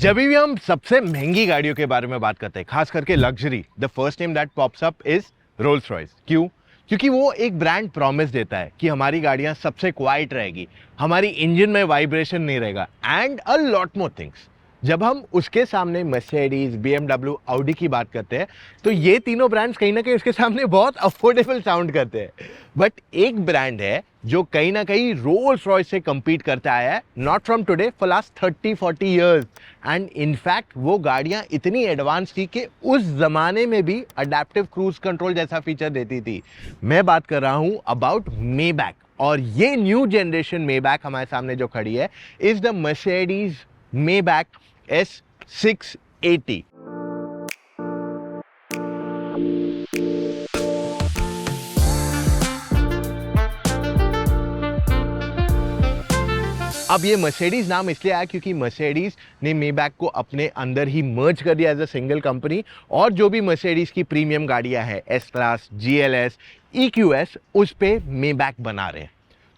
जब भी हम सबसे महंगी गाड़ियों के बारे में बात करते हैं, खास करके luxury, the first name that pops up is Rolls Royce. क्यों? क्योंकि वो एक ब्रांड प्रॉमिस देता है कि हमारी गाड़ियां सबसे क्वाइट रहेगी, हमारी इंजन में वाइब्रेशन नहीं रहेगा and a lot more things. जब हम उसके सामने मर्सिडीज, बीएमडब्ल्यू, ऑडी की बात करते हैं तो ये तीनों ब्रांड्स कहीं ना कहीं उसके सामने बहुत अफोर्डेबल साउंड करते हैं। बट एक ब्रांड है जो कहीं ना कहीं रोल्स रॉयस से compete करता आया है, not from today, for last 30-40 years. And in fact वो गाड़ियां इतनी एडवांस थी कि उस जमाने में भी अडेप्टिव क्रूज कंट्रोल जैसा फीचर देती थी। मैं बात कर रहा हूं अबाउट मेबैक, और ये न्यू जनरेशन मेबैक हमारे सामने जो खड़ी है is the Mercedes Maybach S680। अब ये मर्सिडीज नाम इसलिए आया क्योंकि मर्सिडीज ने मेबैक को अपने अंदर ही मर्ज कर दिया एज अ सिंगल कंपनी, और जो भी मर्सिडीज की प्रीमियम गाड़ियां हैं, एस क्लास, GLS, EQS, उस पे मेबैक बना रहे हैं।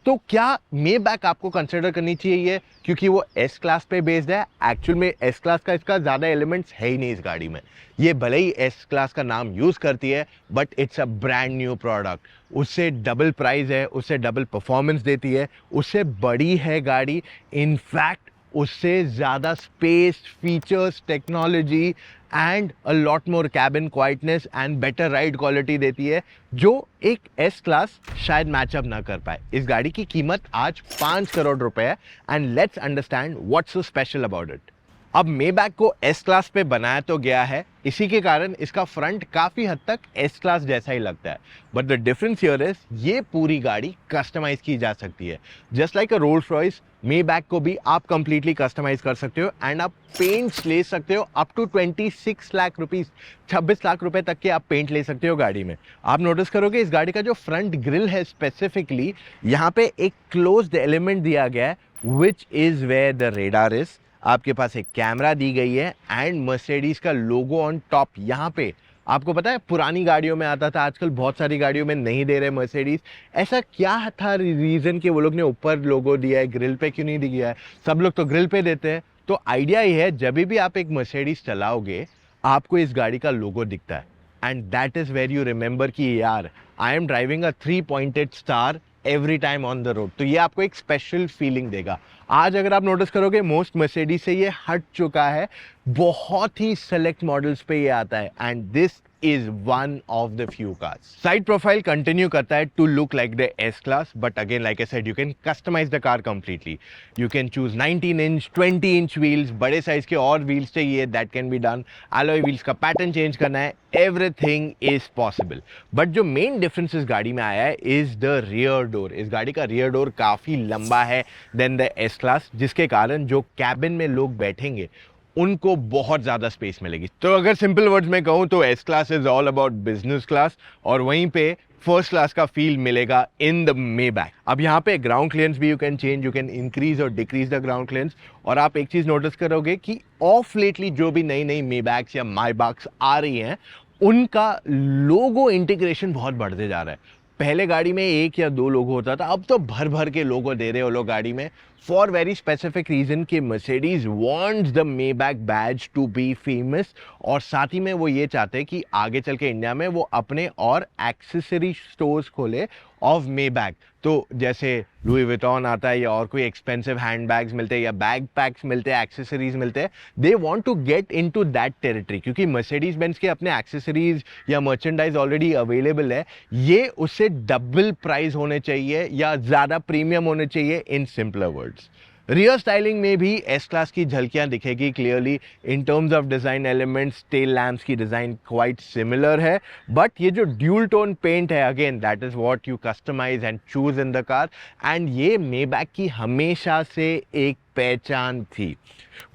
तो क्या मेबैक आपको कंसिडर करनी चाहिए क्योंकि वो एस क्लास पे बेस्ड है? एक्चुअल में एस क्लास का इसका ज़्यादा एलिमेंट्स है ही नहीं इस गाड़ी में। ये भले ही एस क्लास का नाम यूज़ करती है but it's a brand new product. उससे डबल प्राइस है, उससे डबल परफॉर्मेंस देती है, उससे बड़ी है गाड़ी, इनफैक्ट उससे ज़्यादा space, features, technology and a lot more cabin quietness and better ride quality देती है, जो एक एस क्लास शायद मैचअप ना कर पाए। इस गाड़ी की कीमत आज 5 करोड़ रुपए है and let's understand what's so special about it. अब मेबैक को एस क्लास पे बनाया तो गया है, इसी के कारण इसका फ्रंट काफ़ी हद तक एस क्लास जैसा ही लगता है। But the difference here is ये पूरी गाड़ी कस्टमाइज की जा सकती है। Just like a Rolls Royce, Maybach को भी आप कंप्लीटली कस्टमाइज कर सकते हो एंड आप पेंट्स ले सकते हो up to 26 lakh rupees, 26 lakh रुपए तक के आप पेंट ले सकते हो गाड़ी में। आप नोटिस करोगे इस गाड़ी का जो फ्रंट ग्रिल है स्पेसिफिकली, यहाँ पे एक क्लोज्ड एलिमेंट दिया गया है which is where the radar is. आपके पास एक कैमरा दी गई है एंड मर्सिडीज का लोगो ऑन टॉप। यहाँ पे आपको पता है पुरानी गाड़ियों में आता था, आजकल बहुत सारी गाड़ियों में नहीं दे रहे मर्सिडीज। ऐसा क्या था रीजन कि वो लोग ने ऊपर लोगो दिया है, ग्रिल पे क्यों नहीं दिया है? सब लोग तो ग्रिल पे देते हैं। तो आइडिया ये है जब भी आप एक मर्सिडीज चलाओगे आपको इस गाड़ी का लोगो दिखता है and that is where you remember कि यार I am driving a 3 pointed star every time on the road. तो ये आपको एक स्पेशल फीलिंग देगा। आज अगर आप नोटिस करोगे मोस्ट मर्सिडीज से ये हट चुका है, बहुत ही सेलेक्ट मॉडल्स पे ये आता है and this is one of the few cars. Side profile continue करता है to look like the S class, but again like I said you can customize the car completely. You can choose 19-inch, 20-inch wheels, बड़े size के और wheels चाहिए, that can be done. Alloy wheels का pattern change करना है, everything is possible. But जो main difference इस गाड़ी में आया है is the rear door. इस गाड़ी का rear door काफ़ी लंबा है than the S class, जिसके कारण जो कैबिन में लोग बैठेंगे उनको बहुत ज़्यादा स्पेस मिलेगी। तो अगर सिंपल वर्ड्स में कहूँ तो S class is all about business class, और वहीं पे फर्स्ट क्लास का फील मिलेगा इन द मेबैक। अब यहाँ पे ग्राउंड क्लियरेंस भी you can change, you can increase और डिक्रीज द ग्राउंड क्लियरेंस। और आप एक चीज़ नोटिस करोगे कि ऑफ लेटली जो भी नई नई मेबैक्स या माईबैक्स आ रही हैं उनका लोगो इंटीग्रेशन बहुत बढ़ते जा रहा है। पहले गाड़ी में एक या दो लोगो होता था, अब तो भर भर के लोगो दे रहे हो लोग गाड़ी में, फॉर वेरी स्पेसिफिक रीजन कि Mercedes wants the Maybach badge to be famous, और साथ ही में वो ये चाहते हैं कि आगे चल के इंडिया में वो अपने और एक्सेसरी स्टोर्स खोले ऑफ मेबैक। तो जैसे लुई विटॉन आता है या और कोई एक्सपेंसिव हैंड बैग्स मिलते हैं या बैग पैक्स मिलते हैं, एक्सेसरीज मिलते हैं, they want to get into that territory, क्योंकि मर्सिडीज बेंज के अपने एक्सेसरीज या मर्चेंडाइज ऑलरेडी अवेलेबल है। ये उससे डबल प्राइस होने चाहिए या ज़्यादा प्रीमियम होने चाहिए, in simpler words. Rear styling में भी एस क्लास की झलकियां दिखेगी clearly. In terms of design elements, tail lamps की डिज़ाइन क्वाइट सिमिलर है, बट ये जो ड्यूल टोन पेंट है again that is what you customise and choose in the car, and ये मेबैक की हमेशा से एक पहचान थी।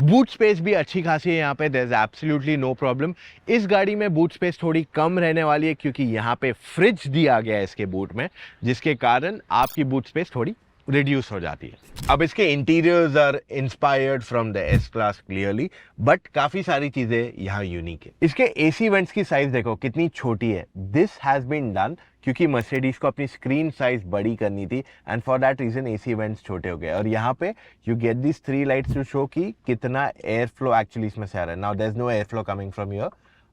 बूट स्पेस भी अच्छी खासी है यहाँ पे, there is absolutely no problem. इस गाड़ी में बूट स्पेस थोड़ी कम रहने वाली है क्योंकि यहाँ पे फ्रिज दिया गया है इसके बूट में, जिसके कारण आपकी बूट स्पेस थोड़ी रिड्यूस हो जाती है। अब इसके interiors are inspired from the S class clearly, but काफ़ी सारी चीज़ें यहाँ यूनिक है। इसके एसी वेंट्स की साइज़ देखो कितनी छोटी है। दिस हैज़ बीन डन क्योंकि मर्सिडीज को अपनी स्क्रीन साइज बड़ी करनी थी and for that reason AC vents छोटे हो गए। और यहाँ पे you get this 3 lights to show कि कितना एयर फ्लो एक्चुअली इसमें से आ रहा है। Now there is no air flow coming from here,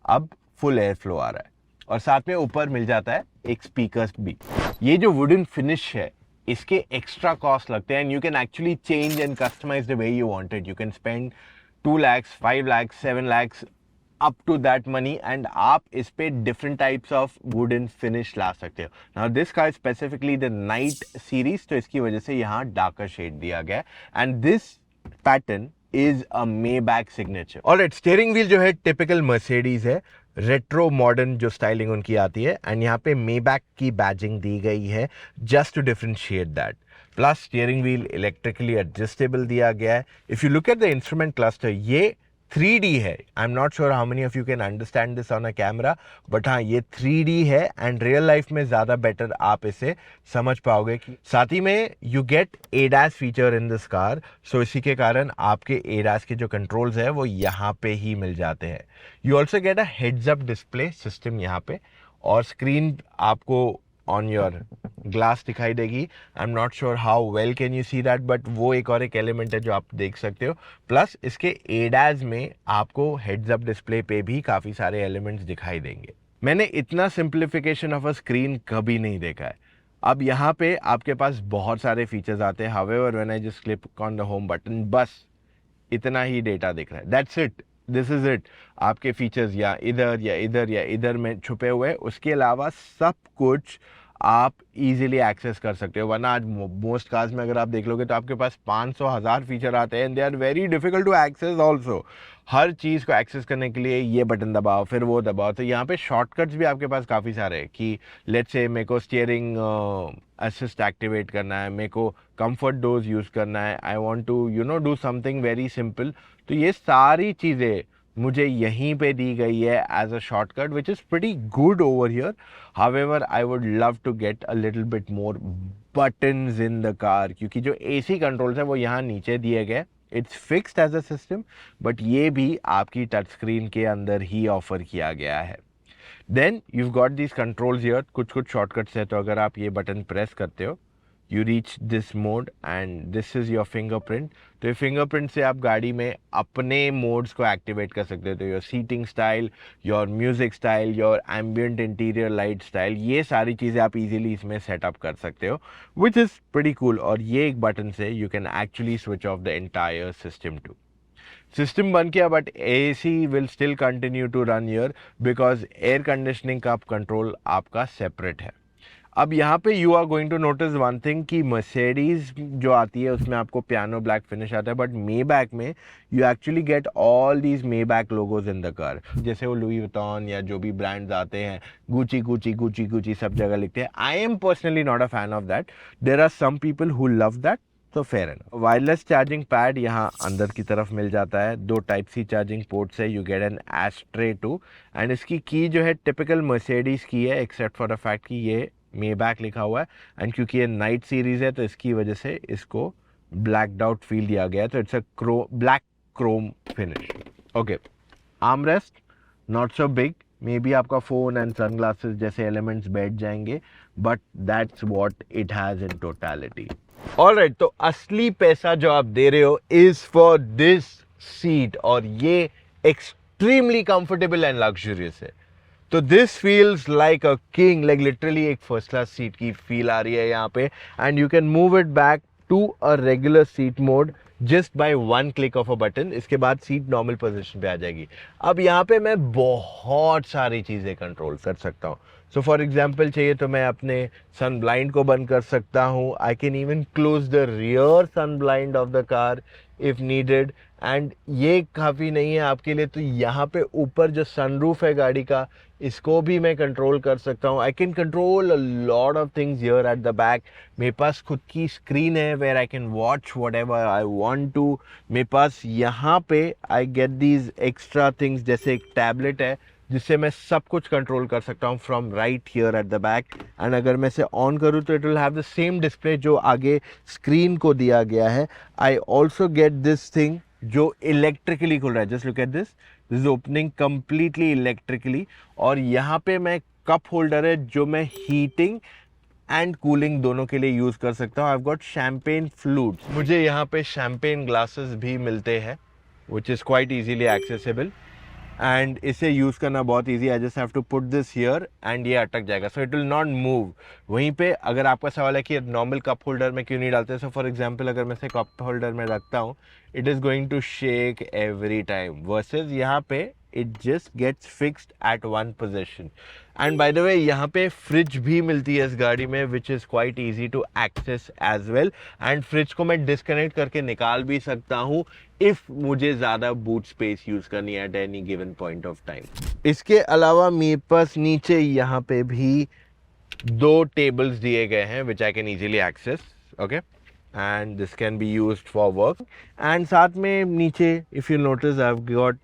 अब फुल एयर फ्लो आ रहा है। और साथ में ऊपर मिल जाता है एक स्पीकर भी। ये जो वुडन फिनिश है इसके एक्स्ट्रा कॉस्ट लगते हैं and you can actually change and customise the way you wanted. You can spend 2 lakhs, 5 lakhs, 7 lakhs up to that money and आप इस पे different types of wooden finish ला सकते हो। Now this car specifically the night series, तो इसकी वजह से यहाँ डार्कर शेड दिया गया and this pattern is a Maybach signature. Alright, steering wheel जो है टिपिकल मर्सिडीज है, रेट्रो मॉडर्न जो स्टाइलिंग उनकी आती है एंड यहाँ पे मेबैक की बैजिंग दी गई है just to differentiate that. Plus steering wheel electrically adjustable दिया गया है। If you look at the instrument cluster, ये 3D है। I am not sure how many of you can understand this on a camera, but हाँ ये 3D है and real life में ज़्यादा बेटर आप इसे समझ पाओगे। कि साथ ही में you get ADAS feature in this car, so इसी के कारण आपके ADAS के जो कंट्रोल्स है वो यहाँ पे ही मिल जाते हैं। You also get a heads up display system यहाँ पे, और स्क्रीन आपको ऑन योर ग्लास दिखाई देगी। आई am not sure how well can you see that, but वो एक और एक एलिमेंट है जो आप देख सकते हो। प्लस इसके ADAS में आपको हेड्स अप डिस्प्ले पे भी काफ़ी सारे एलिमेंट्स दिखाई देंगे। मैंने इतना सिंप्लीफिकेशन ऑफ अ स्क्रीन कभी नहीं देखा है। अब यहाँ पे आपके पास बहुत सारे फीचर्स आते हैं, however when I just click on the home button, बस इतना ही डेटा दिख रहा है, that's it, this is it. आपके फीचर्स या इधर या इधर या इधर में छुपे हुए, उसके अलावा सब कुछ आप इजीली एक्सेस कर सकते हो। वरना आज मोस्ट कार्स में अगर आप देख लोगे तो आपके पास 500,000 फीचर आते हैं and they are very difficult to access also. हर चीज़ को एक्सेस करने के लिए ये बटन दबाओ फिर वो दबाओ, तो यहाँ पे शॉर्टकट्स भी आपके पास काफ़ी सारे हैं कि लेट्स से मेरे को स्टीयरिंग असिस्ट एक्टिवेट करना है, मेरे को कंफर्ट डोज यूज़ करना है, I want to do something very simple, तो ये सारी चीज़ें मुझे यहीं पे दी गई है as a shortcut which is pretty good over here. However I would love to get a little bit more buttons in the car, क्योंकि जो AC कंट्रोल्स है वो यहाँ नीचे दिए गए, it's fixed as a system, but ये भी आपकी टच स्क्रीन के अंदर ही ऑफर किया गया है। Then you got this controls here, कुछ कुछ शॉर्टकट्स है, तो अगर आप ये बटन प्रेस करते हो you reach this mode and this is your fingerprint. तो ये फिंगरप्रिंट से आप गाड़ी में अपने मोड्स को एक्टिवेट कर सकते हो, तो your seating style, your music style, your ambient interior light style, ये सारी चीज़ें आप इजीली इसमें सेटअप कर सकते हो, विच इज़ प्रीटी कूल। और ये एक बटन से you can actually switch off the entire system too. System बन गया, but AC will still continue to run here because air conditioning का कंट्रोल आपका सेपरेट है। अब यहाँ पे you are going to notice one thing कि मर्सिडीज जो आती है उसमें आपको पियानो ब्लैक फिनिश आता है, बट मेबैक में you actually get all these Maybach logos in the car. जैसे वो लुई विटॉन या जो भी ब्रांड्स आते हैं, गुची गुची गुची गुची सब जगह लिखते हैं। I am personally not a fan of that, there are some people who love that, तो fair enough. Wireless charging pad यहाँ अंदर की तरफ मिल जाता है, 2 Type-C चार्जिंग पोर्ट्स है, you get an ashtray too, and इसकी की जो है टिपिकल मर्सिडीज की है, एक्सेप्ट फॉर द फैक्ट कि ये मेबैक लिखा हुआ है एंड क्योंकि ये नाइट सीरीज है तो इसकी वजह से इसको ब्लैक्ड आउट फील दिया गया है, तो it's a black Chrome finish. Okay, armrest not so big, may be आपका फ़ोन एंड सनग्लासेस जैसे एलिमेंट्स बैठ जाएंगे, but that's what it has in totality. Alright, तो असली पैसा जो आप दे रहे हो इज़ फॉर दिस सीट, और ये एक्सट्रीमली कंफर्टेबल एंड लग्जरियस है। तो this feels like a king, like literally एक फर्स्ट क्लास सीट की फील आ रही है यहाँ पे, and you can move it back to a regular seat mode just by 1 click of a button. इसके बाद सीट नॉर्मल पोजीशन पे आ जाएगी। अब यहाँ पे मैं बहुत सारी चीज़ें कंट्रोल कर सकता हूँ। सो फॉर एग्जाम्पल चाहिए तो मैं अपने सन ब्लाइंड को बंद कर सकता हूँ। I can even close the rear sun blind of the car if needed. And ये काफ़ी नहीं है आपके लिए, तो यहाँ पे ऊपर जो सनरूफ है गाड़ी का, इसको भी मैं कंट्रोल कर सकता हूँ। I can control a lot of things here at the back. मेरे पास खुद की स्क्रीन है where I can watch whatever I want to. मेरे पास यहाँ पे I get these extra things, जैसे एक टैबलेट है जिससे मैं सब कुछ कंट्रोल कर सकता हूँ from right here at the back. And अगर मैं इसे ऑन करूँ तो it will have the same display जो आगे स्क्रीन को दिया गया है। I also get this thing जो इलेक्ट्रिकली खुल रहा है। Just look at this is opening completely electrically. और यहाँ पे मैं कप होल्डर है जो मैं हीटिंग एंड कूलिंग दोनों के लिए यूज़ कर सकता हूँ। I have got champagne flutes. मुझे यहाँ पे शैम्पेन ग्लासेस भी मिलते हैं which is quite easily accessible. And इसे यूज़ करना बहुत easy. I just have to put this here and ये अटक जाएगा, so it will not move. वहीं पे अगर आपका सवाल है कि नॉर्मल कप होल्डर में क्यों नहीं डालते, सो फॉर एग्जांपल अगर मैं इसे कप होल्डर में रखता हूँ, it is going to shake every time, versus यहाँ पे it just gets fixed at one position. And by the way यहाँ पे फ्रिज भी मिलती है इस गाड़ी में which is quite easy to access as well. And fridge को मैं डिस्कनेक्ट करके निकाल भी सकता हूँ इफ़ मुझे ज़्यादा बूट स्पेस यूज़ करनी है eight any given point of time. इसके अलावा मेरे पास नीचे यहाँ पे भी 2 टेबल्स दिए गए हैं which I can easily access, okay, and this can be used for work. And साथ में नीचे if you notice I have got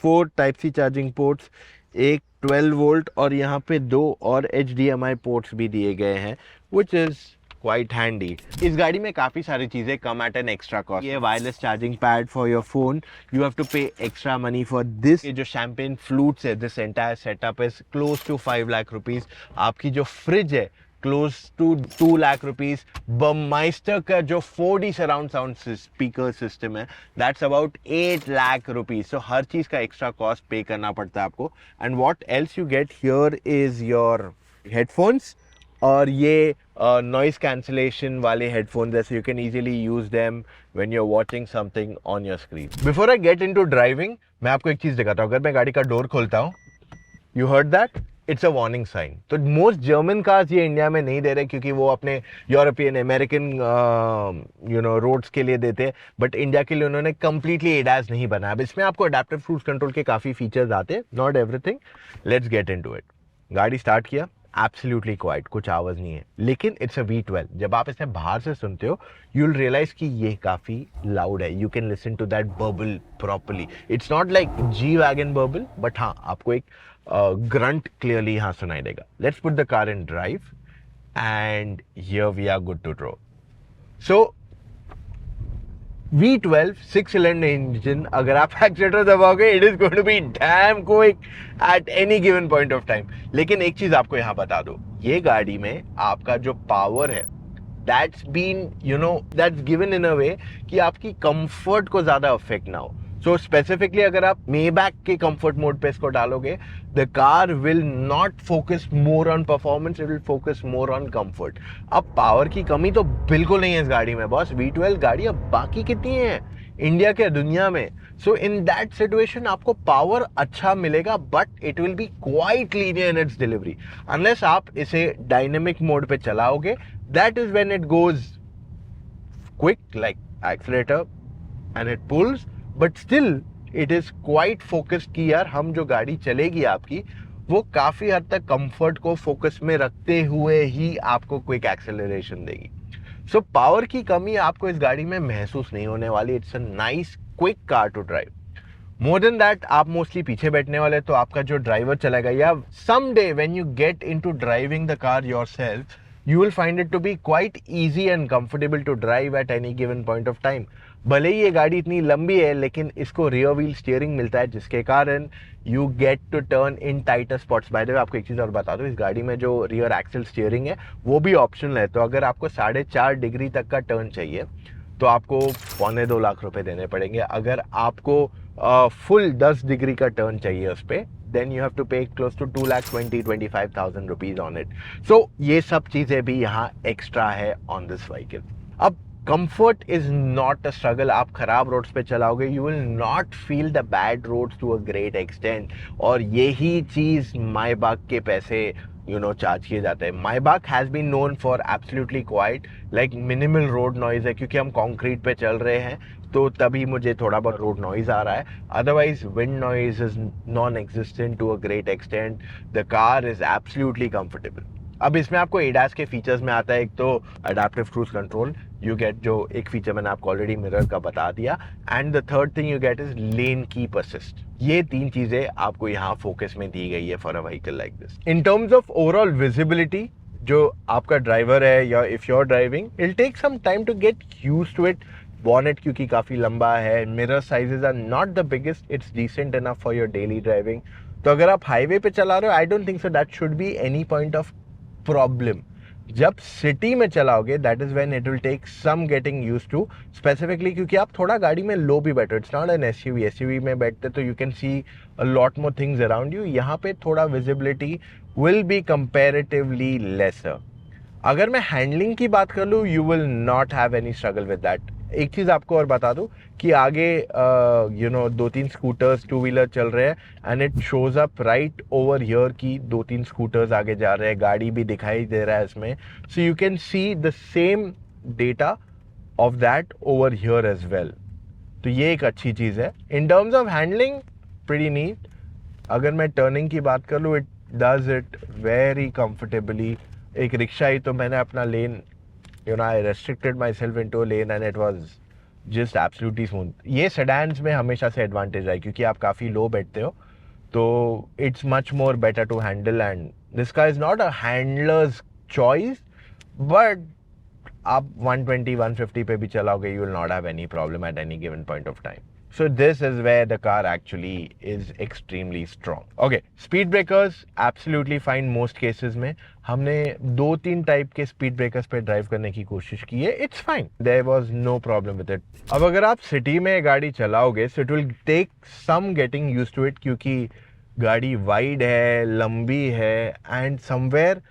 4 type C charging ports, एक 12 वोल्ट और यहाँ पे 2 और HDMI पोर्ट्स भी दिए गए हैं विच इज़ क्वाइट हैंडी। इस गाड़ी में काफ़ी सारी चीज़ें come at an extra cost. ये wireless charging pad for your phone, you have to pay extra money for this. ये जो शैम्पेन फ्लूट्स है, this entire setup is close to 5 lakh rupees. आपकी जो फ्रिज है close to 2 lakh rupees. Burmester का जो 4D surround sound speaker system है that's about 8 lakh rupees. So हर चीज़ का एक्स्ट्रा कॉस्ट पे करना पड़ता है आपको। And what else you get here is your headphones, और ये नॉइस कैंसिलेशन वाले हेडफोन्स है, so you can easily use them when you are watching something on your screen. Before I get into driving मैं आपको एक चीज़ दिखाता हूँ। अगर मैं गाड़ी का डोर खोलता हूँ, you heard that, it's a warning sign. तो मोस्ट जर्मन कार्स ये इंडिया में नहीं दे रहे क्योंकि वो अपने यूरोपियन अमेरिकन रोड्स के लिए देते हैं, बट इंडिया के लिए उन्होंने कंप्लीटली एडास नहीं बनाया। अब इसमें आपको अडेप्टिव क्रूज कंट्रोल के काफ़ी फीचर्स आते हैं, not everything. Let's get into it. गाड़ी स्टार्ट किया, एब्सोल्युटली क्वाइट, कुछ आवाज़ नहीं है, लेकिन इट्स अ V12। जब आप इसे बाहर से सुनते हो यू विल रियलाइज कि ये काफ़ी लाउड है। You can listen to that burble properly. It's not like G wagon burble, but हाँ आपको एक ग्रंट क्लियरली यहाँ सुनाई देगा। Let's put the car in drive and here we are good to draw. So V12 6 cylinder engine, अगर आप accelerator दबाओगे it is going to be damn quick at any given point of time. लेकिन एक चीज आपको यहाँ बता दो, ये गाड़ी में आपका जो पावर है that's been that's given in a way कि आपकी कंफर्ट को ज्यादा अफेक्ट ना हो। सो स्पेसिफिकली अगर आप मेबैक के कंफर्ट मोड पे इसको डालोगे, the car will not focus more on performance, it will focus more on comfort. अब पावर की कमी तो बिल्कुल नहीं है इस गाड़ी में बॉस। V12 गाड़ियां बाकी कितनी हैं इंडिया के दुनिया में। सो इन दैट सिचुएशन आपको पावर अच्छा मिलेगा, but it will be quite linear in its delivery unless आप इसे डायनेमिक मोड पे चलाओगे। That is when it goes quick like accelerator and it pools, but still it is quite focused कि यार हम जो गाड़ी चलेगी आपकी वो काफी हद तक कंफर्ट को फोकस में रखते हुए ही आपको क्विक एक्सेलरेशन देगी। सो पावर की कमी आपको इस गाड़ी में महसूस नहीं होने वाली। It's a nice quick car to drive. More than that, आप मोस्टली पीछे बैठने वाले, तो आपका जो ड्राइवर चलेगा, या some day when you get into driving the car yourself, you will find it to be quite easy and comfortable to drive at any given point of time। भले ही ये गाड़ी इतनी लंबी है लेकिन इसको रियर व्हील स्टीयरिंग मिलता है जिसके कारण you get to turn in tighter spots. By the way आपको एक चीज़ और बता दूं, इस गाड़ी में जो रियर एक्सल स्टीयरिंग है वो भी ऑप्शनल है। तो अगर आपको 4.5 डिग्री तक का टर्न चाहिए तो आपको 2.25 लाख रुपए देने पड़ेंगे। अगर आपको फुल 10 डिग्री का टर्न चाहिए उस पर, then you have to pay close to 2,25,000 rupees on it। So ये सब चीज़ें भी यहाँ एक्स्ट्रा है on this vehicle। अब comfort is not a struggle। आप खराब रोड्स पे चलाओगे, you will not feel the bad roads to a great extent। और यही चीज़ मायबाग के पैसे चार्ज किए जाते हैं। Maybach has been known for absolutely quiet like minimal road noise है, क्योंकि हम कंक्रीट पे चल रहे हैं तो तभी मुझे थोड़ा बहुत रोड नॉइज आ रहा है। Otherwise wind noise is non existent to a great extent. The car is absolutely comfortable. अब इसमें आपको एडास के फीचर्स में आता है एक तो adaptive cruise control, you get जो एक फीचर मैंने आपको ऑलरेडी मिरर का बता दिया, and the third thing you get is lane keep assist. ये तीन चीजें आपको यहाँ फोकस में दी गई है for a vehicle like this. In terms of overall visibility, जो आपका ड्राइवर है या if you are driving, it take some time to get used to it. Bonnet क्योंकि काफ़ी लंबा है, mirror sizes are not the biggest, it's decent enough for your daily driving. तो अगर आप हाईवे पे चला रहे हो, I don't think so that should be any point of problem. जब सिटी में चलाओगे, that is when it will take some getting used to, specifically क्योंकि आप थोड़ा गाड़ी में लो भी बैठो। It's not an SUV, SUV में बैठते तो you can see a lot more things around you. यहाँ पे थोड़ा visibility will be comparatively lesser. अगर मैं हैंडलिंग की बात कर लूँ, you will not have any struggle with that. एक चीज़ आपको और बता दूँ कि आगे you know 2-3 scooters, two wheeler चल रहे हैं, and it shows up right over here की 2-3 स्कूटर्स आगे जा रहे हैं, गाड़ी भी दिखाई दे रहा है इसमें। So you can see the same data of that over here as well. तो ये एक अच्छी चीज़ है। In terms of handling, pretty neat. अगर मैं टर्निंग की बात कर लूँ, it does it very comfortably. एक रिक्शा ही तो मैंने अपना lane, you know, I restricted myself into lane and it was just absolutely smooth. ये सेडान्स में हमेशा से एडवांटेज है क्योंकि आप काफ़ी लो बैठते हो, तो it's much more better to handle, and this का is not a handler's choice, but आप 120-150 पे भी चलाओगे, you will not have any problem at any given point of time. So this is where the car actually is extremely strong. Okay, speed breakers absolutely fine most cases में। हमने 2-3 type के speed breakers पे drive करने की कोशिश की है, it's fine, there was no problem with it. अब अगर आप सिटी में गाड़ी चलाओगे, so it will take some getting used to it, क्योंकि गाड़ी वाइड है, लंबी है, and somewhere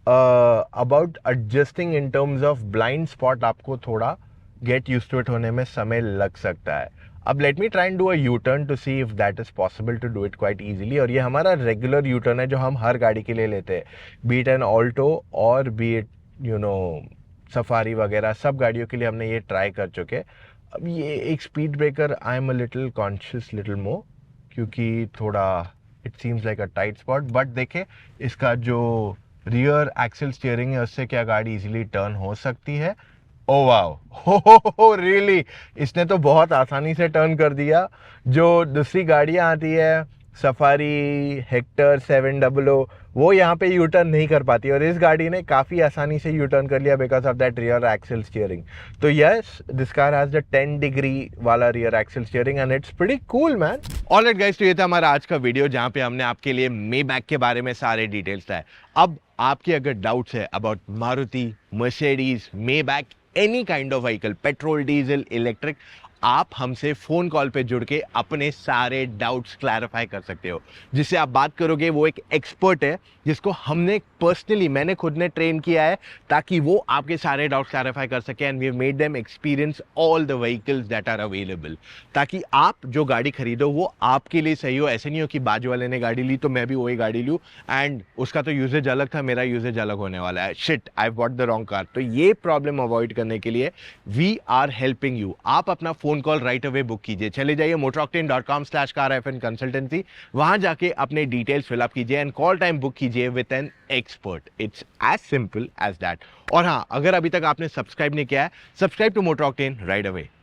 about adjusting in terms of blind spot आपको थोड़ा गेट यूज्ड टू इट होने में समय लग सकता है। अब let me try and do a U turn to see if that is possible to do it quite easily. और ये हमारा रेगुलर यू टर्न है जो हम हर गाड़ी के लिए लेते हैं, बी इट एन ऑल्टो और B it you know safari वगैरह, सब गाड़ियों के लिए हमने ये ट्राई कर चुके। अब ये एक speed breaker I am a little conscious little more, क्योंकि थोड़ा it seems like a tight spot, but देखे इसका जो रियर एक्सल स्टीयरिंग है उससे क्या गाड़ी इजीली टर्न हो सकती है। ओ वाओ, हो रियली, इसने तो बहुत आसानी से टर्न कर दिया। जो दूसरी गाड़ियाँ आती है, सफारी, हेक्टर 700, वो यहाँ पे यू टर्न नहीं कर पाती, और इस गाड़ी ने काफ़ी आसानी से यू टर्न कर लिया because of that rear axle steering. तो yes, this car has the 10 degree वाला rear axle steering and it's pretty cool man. Alright guys, तो ये था हमारा आज का वीडियो जहाँ पे हमने आपके लिए मेबैक के बारे में सारे डिटेल्स था। अब आपके अगर डाउट्स है about Maruti, Mercedes, Maybach, any kind of vehicle, petrol, diesel, electric, आप हमसे फ़ोन कॉल पे जुड़ के अपने सारे डाउट्स क्लैरिफाई कर सकते हो। जिससे आप बात करोगे वो एक एक्सपर्ट है जिसको हमने पर्सनली, मैंने खुद ने ट्रेन किया है ताकि वो आपके सारे डाउट्स क्लैरिफाई कर सके, and we have made them experience all the vehicles that are available, ताकि आप जो गाड़ी खरीदो वो आपके लिए सही हो। ऐसे नहीं हो कि बाजू वाले ने गाड़ी ली तो मैं भी वही गाड़ी लूँ, एंड उसका तो यूजेज अलग था, मेरा यूजेज अलग होने वाला है, shit I bought the wrong car. तो ये प्रॉब्लम अवॉइड करने के लिए वी आर हेल्पिंग यू। आप अपना phone call right away book कीजिए, चले जाइए motoroctane.com/car-consultancy, वहां जाके अपने डिटेल्स फिलअप कीजिए एंड कॉल टाइम बुक कीजिए with an expert. It's as simple as that. और हाँ, अगर अभी तक आपने सब्सक्राइब नहीं किया है, subscribe to Motor Octane right away.